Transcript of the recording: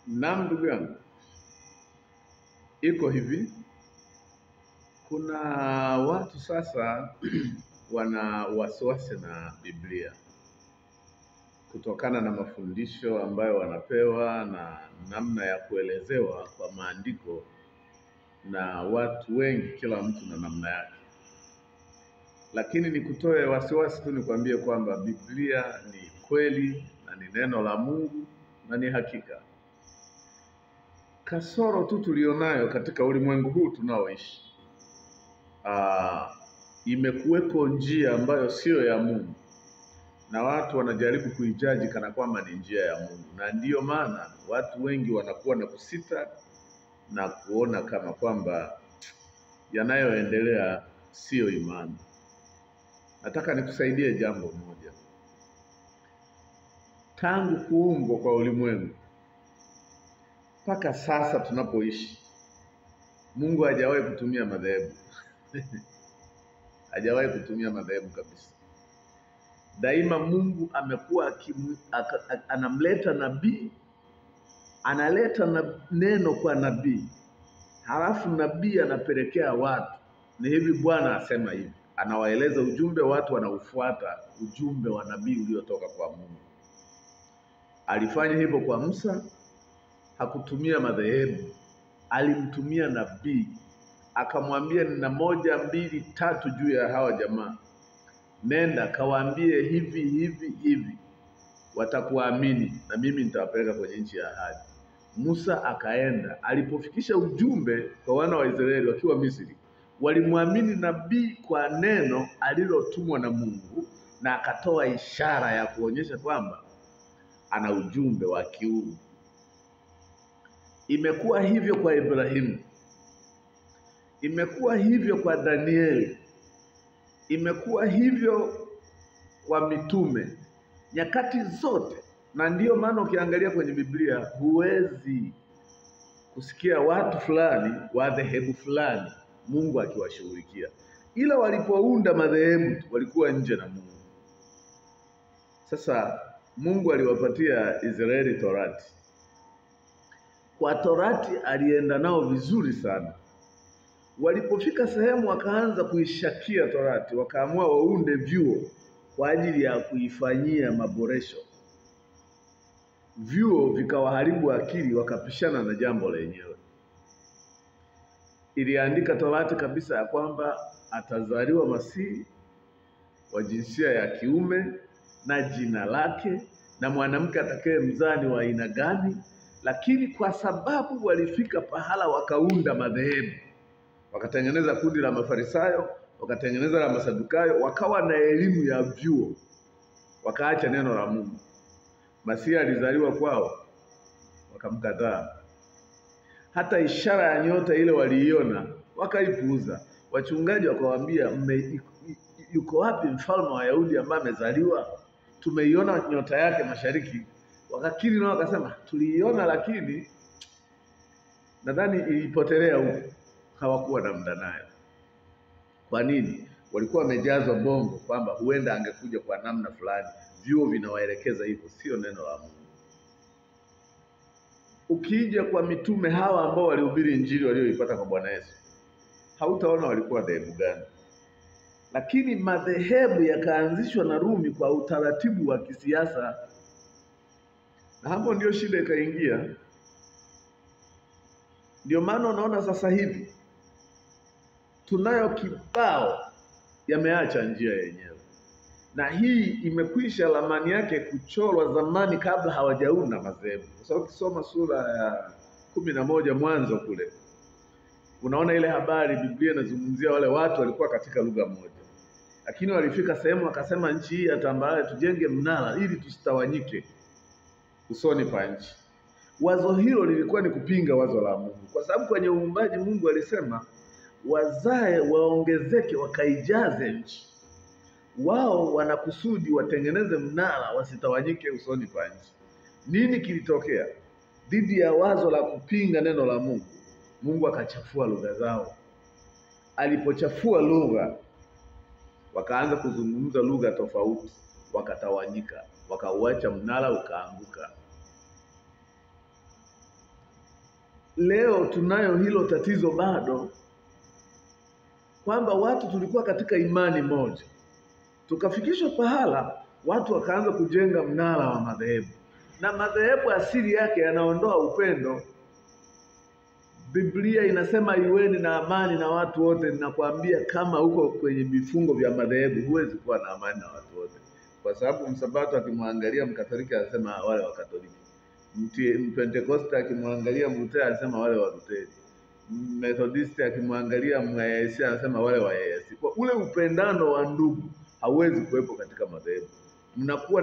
Naam, ndugu yangu, iko hivi. Kuna watu sasa wana wasiwasi na Biblia kutokana na mafundisho ambayo wanapewa na namna ya kuelezewa kwa maandiko na watu wengi, kila mtu na namna yake. Lakini nikutoe wasiwasi tu, nikwambie kwamba Biblia ni kweli na ni neno la Mungu na ni hakika. Kasoro tu tulionayo katika ulimwengu huu tunaoishi, imekuweko njia ambayo sio ya Mungu na watu wanajaribu kuijaji kana kwamba ni njia ya Mungu, na ndiyo maana watu wengi wanakuwa na kusita na kuona kama kwamba yanayoendelea sio imani. Nataka nikusaidie jambo moja. Tangu kuumbwa kwa ulimwengu mpaka sasa tunapoishi, Mungu hajawahi kutumia madhehebu hajawahi kutumia madhehebu kabisa. Daima Mungu amekuwa anamleta nabii, analeta neno kwa nabii, halafu nabii anapelekea watu, ni hivi Bwana asema hivi, anawaeleza ujumbe, watu wanaufuata ujumbe wa nabii uliotoka kwa Mungu. Alifanya hivyo kwa Musa, hakutumia madhehebu, alimtumia nabii, akamwambia nina 1, 2, 3 juu ya hawa jamaa. Nenda kawaambie hivi hivi hivi, watakuamini na mimi nitawapeleka kwenye nchi ya ahadi. Musa akaenda, alipofikisha ujumbe kwa wana wa Israeli wakiwa Misri, walimwamini nabii kwa neno alilotumwa na Mungu, na akatoa ishara ya kuonyesha kwamba ana ujumbe wa kiungu. Imekuwa hivyo kwa Ibrahimu, imekuwa hivyo kwa Danieli, imekuwa hivyo kwa mitume nyakati zote. Na ndiyo maana ukiangalia kwenye Biblia huwezi kusikia watu fulani wa dhehebu fulani Mungu akiwashughulikia, ila walipounda madhehebu walikuwa nje na Mungu. Sasa Mungu aliwapatia Israeli Torati. Kwa Torati alienda nao vizuri sana. Walipofika sehemu wakaanza kuishakia Torati, wakaamua waunde vyuo kwa ajili ya kuifanyia maboresho. Vyuo vikawaharibu akili, wakapishana na jambo lenyewe. Iliandika Torati kabisa ya kwamba atazaliwa Masihi wa jinsia ya kiume na jina lake, na mwanamke atakaye mzaa ni wa aina gani. Lakini kwa sababu walifika pahala wakaunda madhehebu, wakatengeneza kundi la Mafarisayo, wakatengeneza la Masadukayo, wakawa na elimu ya vyuo, wakaacha neno la Mungu. Masihi alizaliwa kwao, wakamkataa. Hata ishara ya nyota ile waliiona, wakaipuuza. Wachungaji wakawaambia, yuko wapi mfalme wa Wayahudi ambaye amezaliwa? Tumeiona nyota yake mashariki. Wakakiri nao wakasema, tuliiona lakini nadhani ilipotelea huko. Hawakuwa na muda nayo. Kwa nini? Walikuwa wamejazwa bongo kwamba huenda angekuja kwa namna fulani. Vyuo vinawaelekeza hivyo, sio neno la Mungu. Ukija kwa mitume hawa ambao walihubiri injili walioipata kwa Bwana Yesu, hautaona walikuwa dhehebu gani. Lakini madhehebu yakaanzishwa na Rumi kwa utaratibu wa kisiasa, na hapo ndio shida ikaingia. Ndio maana unaona sasa hivi tunayo kibao yameacha njia yenyewe, na hii imekwisha ramani yake kuchorwa zamani kabla hawajaunda madhehebu. Kwa sababu ukisoma sura ya 11 Mwanzo kule, unaona ile habari. Biblia inazungumzia wale watu walikuwa katika lugha moja, lakini walifika sehemu wakasema, nchi hii ya tambarare tujenge mnara ili tusitawanyike usoni pa nchi. Wazo hilo lilikuwa ni kupinga wazo la Mungu, kwa sababu kwenye uumbaji Mungu alisema wazae waongezeke wakaijaze nchi. Wao wanakusudi watengeneze mnara wasitawanyike usoni pa nchi. Nini kilitokea? Dhidi ya wazo la kupinga neno la Mungu, Mungu akachafua lugha zao. Alipochafua lugha, wakaanza kuzungumza lugha tofauti, wakatawanyika, wakauacha mnara ukaanguka. leo tunayo hilo tatizo bado, kwamba watu tulikuwa katika imani moja, tukafikishwa pahala watu wakaanza kujenga mnara wa madhehebu, na madhehebu asili yake yanaondoa upendo. Biblia inasema iweni na amani na watu wote. Ninakwambia kama uko kwenye vifungo vya madhehebu huwezi kuwa na amani na watu wote, kwa sababu msabato akimwangalia Mkatoliki anasema wale wa Katoliki, Mpentekoste akimwangalia Mlutheri anasema wale wa Lutheri, Methodisti akimwangalia Mwayaesi anasema wale wa Yaesi. Kwa ule upendano wa ndugu hauwezi kuwepo katika madhehebu. Mnakuwa